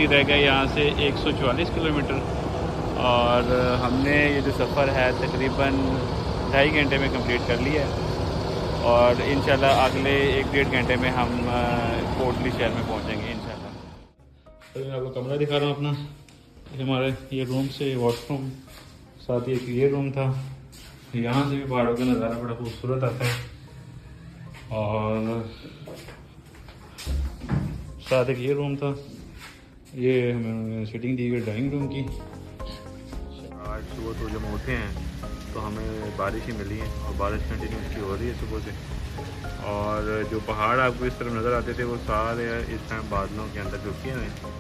कोटली रह गया यहाँ से 144 किलोमीटर। और हमने ये जो सफ़र है तकरीबन 2.5 घंटे में कंप्लीट कर लिया है। और इंशाल्लाह अगले 1-1.5 घंटे में हम कोटली शहर में पहुँचेंगे इंशाल्लाह। तो मैं आपको कमरा दिखा रहा हूँ अपना। हमारे ये रूम से वॉशरूम, साथ ही एक ये रूम था। यहाँ से भी पहाड़ों का नज़ारा बड़ा खूबसूरत आता है। और साथ एक ये रूम था, ये हमें सिटिंग दी गई ड्राइंग रूम की। आज सुबह तो जब उठे हैं तो हमें बारिश ही मिली है और बारिश कंटिन्यूसली हो रही है सुबह से। और जो पहाड़ आपको इस तरफ नज़र आते थे वो सारे इस टाइम बादलों के अंदर छुपे हुए हैं।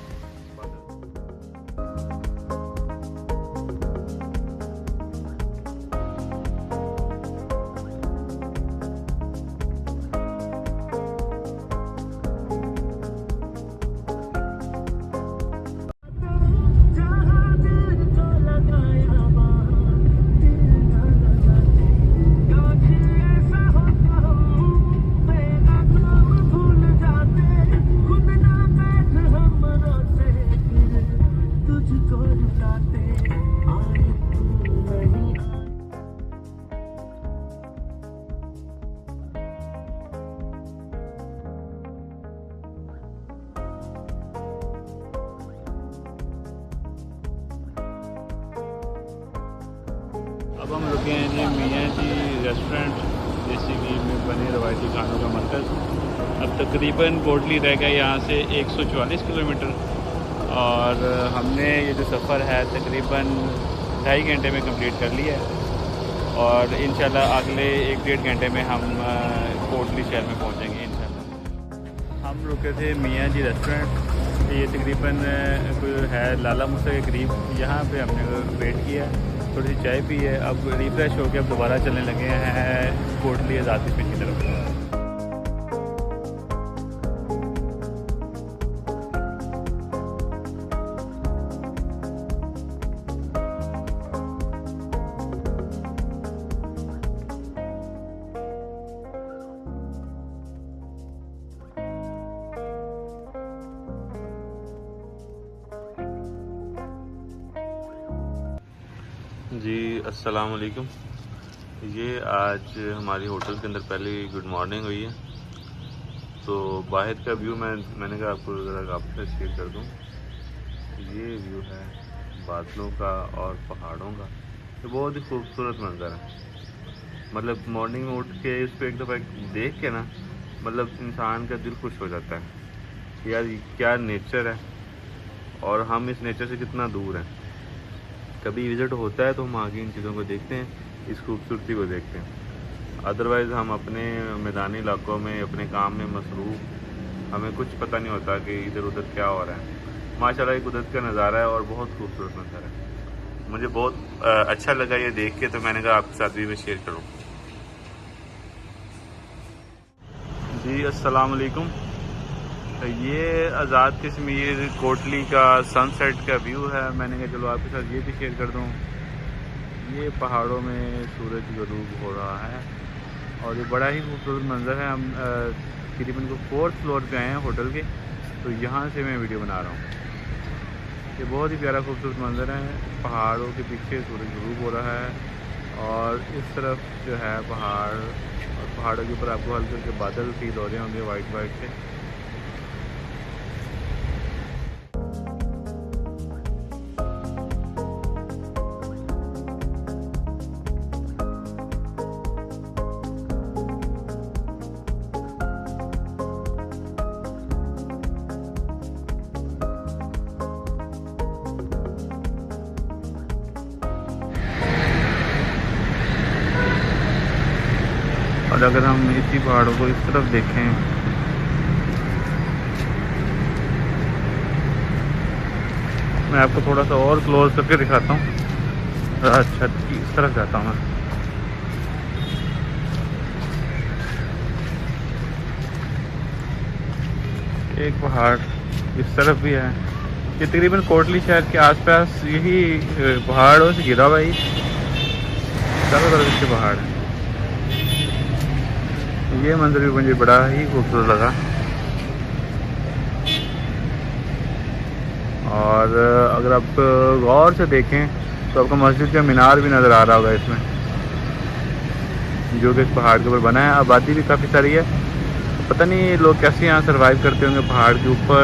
अब हम रुके हैं जी मियाँ जी रेस्टोरेंट, देसी घी में बने रवायती खानों का मरकज़। अब तकरीबन कोटली रह गया यहाँ से 144 किलोमीटर। और हमने ये जो सफ़र है तकरीबन 2.5 घंटे में कंप्लीट कर लिया है। और इंशाल्लाह अगले 1-1.5 घंटे में हम कोटली शहर में पहुँचेंगे इंशाल्लाह। हम रुके थे मियाँ जी रेस्टोरेंट, ये तकरीबन कोई है लाला मूसा के करीब। यहाँ पे हमने वेट किया, थोड़ी सी चाय पी है। अब रिफ़्रेश होकर अब दोबारा चलने लगे हैं कोटली आज़ाद कश्मीर की तरफ। जी अस्सलाम वालेकुम। ये आज हमारी होटल के अंदर पहली गुड मॉर्निंग हुई है। तो बाहर का व्यू मैंने कहा आपको ज़रा आपसे शेयर कर दूँ। ये व्यू है बादलों का और पहाड़ों का, तो बहुत ही खूबसूरत मंज़र है। मतलब मॉर्निंग में उठ के इसको एक दफ़ा देख के ना, मतलब इंसान का दिल खुश हो जाता है यार, क्या नेचर है और हम इस नेचर से कितना दूर हैं। कभी विज़िट होता है तो हम आगे इन चीज़ों को देखते हैं, इस खूबसूरती को देखते हैं। अदरवाइज़ हम अपने मैदानी इलाकों में अपने काम में मसरूफ़, हमें कुछ पता नहीं होता कि इधर उधर क्या हो रहा है। माशाल्लाह ये कुदरत का नज़ारा है और बहुत खूबसूरत नज़ारा है। मुझे बहुत अच्छा लगा ये देख के, तो मैंने कहा आपके साथ भी मैं शेयर करूँ। जी अस्सलाम वालेकुम। ये आज़ाद कश्मीर कोटली का सनसेट का व्यू है। मैंने कहा चलो आपके साथ ये भी शेयर कर दूँ। ये पहाड़ों में सूरज गरूब हो रहा है और ये बड़ा ही खूबसूरत मंज़र है। हम तकरीबन को 4th फ्लोर पे आए हैं होटल के, तो यहाँ से मैं वीडियो बना रहा हूँ। ये बहुत ही प्यारा खूबसूरत मंज़र है। पहाड़ों के पीछे सूरज गरूब हो रहा है और इस तरफ जो है पहाड़, और पहाड़ों के ऊपर आपको हल्के हल्के बादल फील हो रहे होंगे वाइट वाइट से। और अगर हम इसी पहाड़ों को इस तरफ देखें, मैं आपको थोड़ा सा और क्लोज करके दिखाता हूँ। छत की इस तरफ जाता हूँ मैं। एक पहाड़ इस तरफ भी है। ये तकरीबन कोटली शहर के आसपास यही पहाड़ों से घिरा हुआ ही चारों तरफ इसके पहाड़ है। ये मंजर भी मुझे बड़ा ही खूबसूरत लगा। और अगर आप गौर से देखें तो आपको मस्जिद का मीनार भी नज़र आ रहा होगा इसमें, जो कि इस पहाड़ के ऊपर बना है। आबादी भी काफ़ी सारी है। पता नहीं लोग कैसे यहाँ सर्वाइव करते होंगे, पहाड़ के ऊपर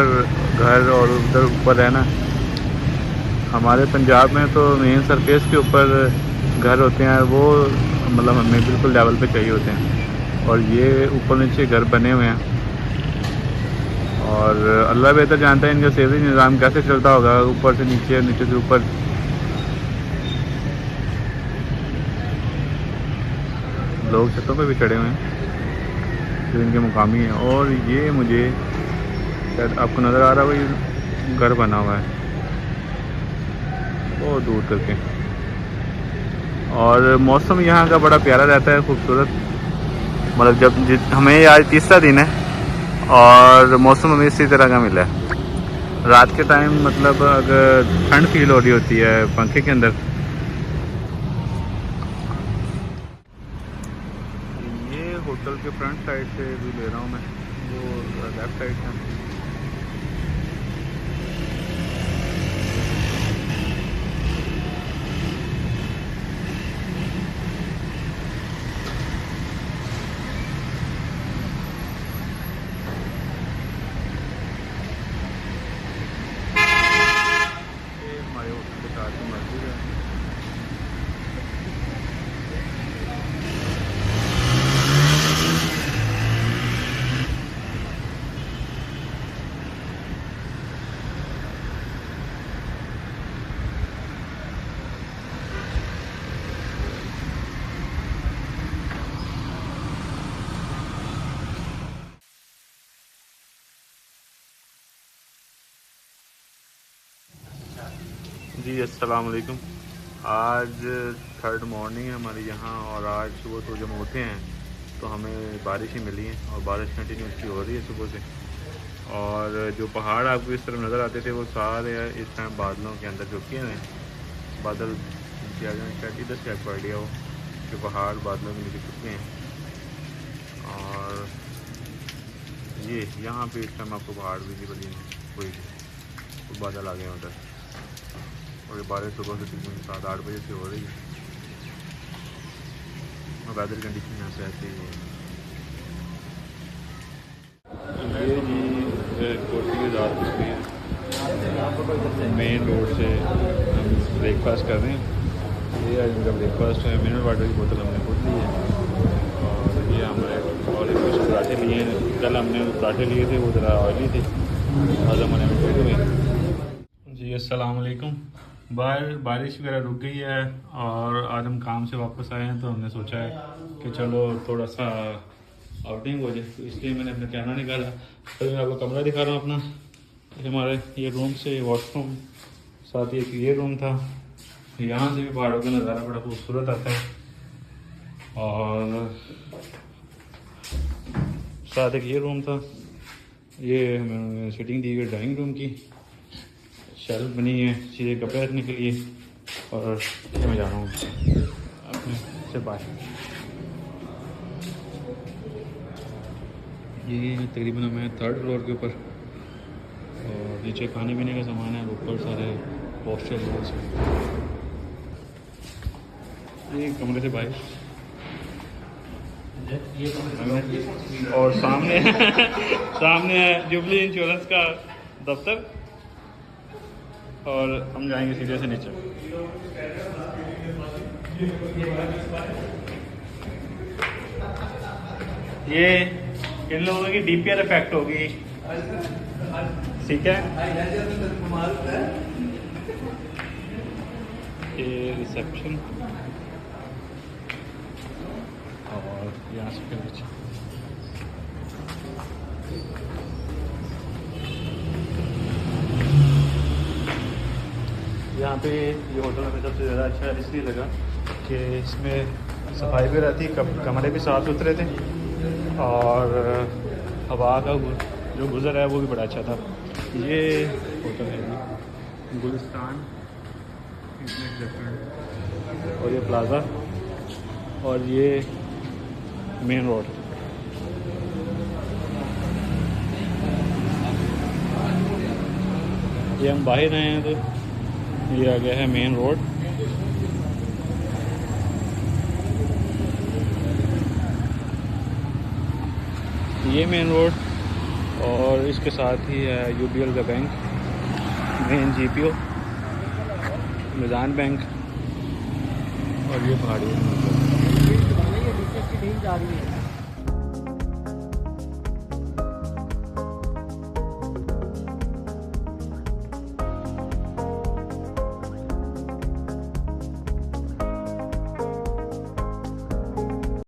घर और उधर ऊपर रहना। हमारे पंजाब में तो मेन सरफेस के ऊपर घर होते हैं, वो मतलब हमें बिल्कुल लेवल पे चाहिए होते हैं, और ये ऊपर नीचे घर बने हुए हैं। और अल्लाह बेहतर जानता है इनका सेवरेज निज़ाम कैसे चलता होगा, ऊपर से नीचे, नीचे से ऊपर। लोग छतों पे भी चढ़े हुए हैं जो इनके मुकामी हैं। और ये मुझे शायद आपको नज़र आ रहा है, वही घर बना हुआ है बहुत दूर करके। और मौसम यहाँ का बड़ा प्यारा रहता है, खूबसूरत। मतलब जब हमें आज तीसरा दिन है और मौसम हमें इसी तरह का मिला है। रात के टाइम मतलब अगर ठंड फील हो रही होती है पंखे के अंदर। ये होटल के फ्रंट साइड से भी ले रहा हूँ मैं, वो लेफ्ट साइड से। जी अस्सलाम वालेकुम। आज थर्ड मॉर्निंग है हमारे यहाँ, और आज सुबह तो जब उठे हैं तो हमें बारिश ही मिली है, और बारिश कंटिन्यूसली हो रही है सुबह से। और जो पहाड़ आपको इस तरफ नज़र आते थे वो सारे इस टाइम बादलों के अंदर झुके हुए हैं। बादल क्या शायद इधर से आपको आइडिया हो कि पहाड़ बादलों के नीचे छुपे हैं। और ये यहाँ पे इस टाइम आपको पहाड़ विजिबल ही नहीं, कोई बादल आ गए उधर। और ये बारिश सुबह से तकरीबन 7-8 बजे से हो रही है। और वेदर कंडीशन यहाँ से ऐसे ही है। ये जी कोठी की रात तस्वीर, मेन रोड से हम ब्रेकफास्ट कर रहे हैं। ये आज इनका ब्रेकफास्ट है। मिनरल वाटर की बोतल हमने खुद ली है, और ये हमारे और कुछ पराठे लिए हैं। कल हमने पराठे लिए थे, वो ज़रा ऑयली थे, आज हमने फिट हुए। जी अस्सलाम वालेकुम। बाहर बारिश वगैरह रुक गई है, और आज हम काम से वापस आए हैं, तो हमने सोचा है कि चलो थोड़ा सा आउटिंग हो जाए, तो इसलिए मैंने अपना कैमरा निकाला। तो मैं आपको कमरा दिखा रहा हूँ अपना। हमारे ये रूम से वॉशरूम, साथ ही एक ये रूम था। यहाँ से भी पहाड़ों का नज़ारा बड़ा खूबसूरत आता है। और साथ एक ये रूम था। ये हमें सिटिंग दी गई ड्राइंग रूम की, शेल्फ बनी है सीधे कपड़े रखने के लिए। और मैं जा रहा हूँ अपने से बाहर। ये तकरीबन हमें थर्ड फ्लोर के ऊपर, और नीचे खाने पीने का सामान है, ऊपर सारे हॉस्टल रूम्स हैं। ये कमरे से बाहर, और सामने सामने है जुबली इंश्योरेंस का दफ्तर, और हम जाएंगे सीधे से नीचे। ये इन लोगों की डीपीआर इफेक्ट होगी, ठीक है। ये रिसेप्शन, और यहाँ से फिर नीचे। यहाँ पे ये होटल हमें सबसे ज़्यादा अच्छा इसलिए लगा कि इसमें सफाई भी रहती, कमरे भी साफ़ सुथरे थे, और हवा का जो गुज़र है वो भी बड़ा अच्छा था। ये होटल है गुलिस्तान रेस्टोरेंट, और ये प्लाज़ा, और ये मेन रोड। ये हम बाहर आए हैं तो ये आ गया है मेन रोड। ये मेन रोड और इसके साथ ही है यूबीएल का bank, main GPO, Meezan bank और ये पहाड़ी है।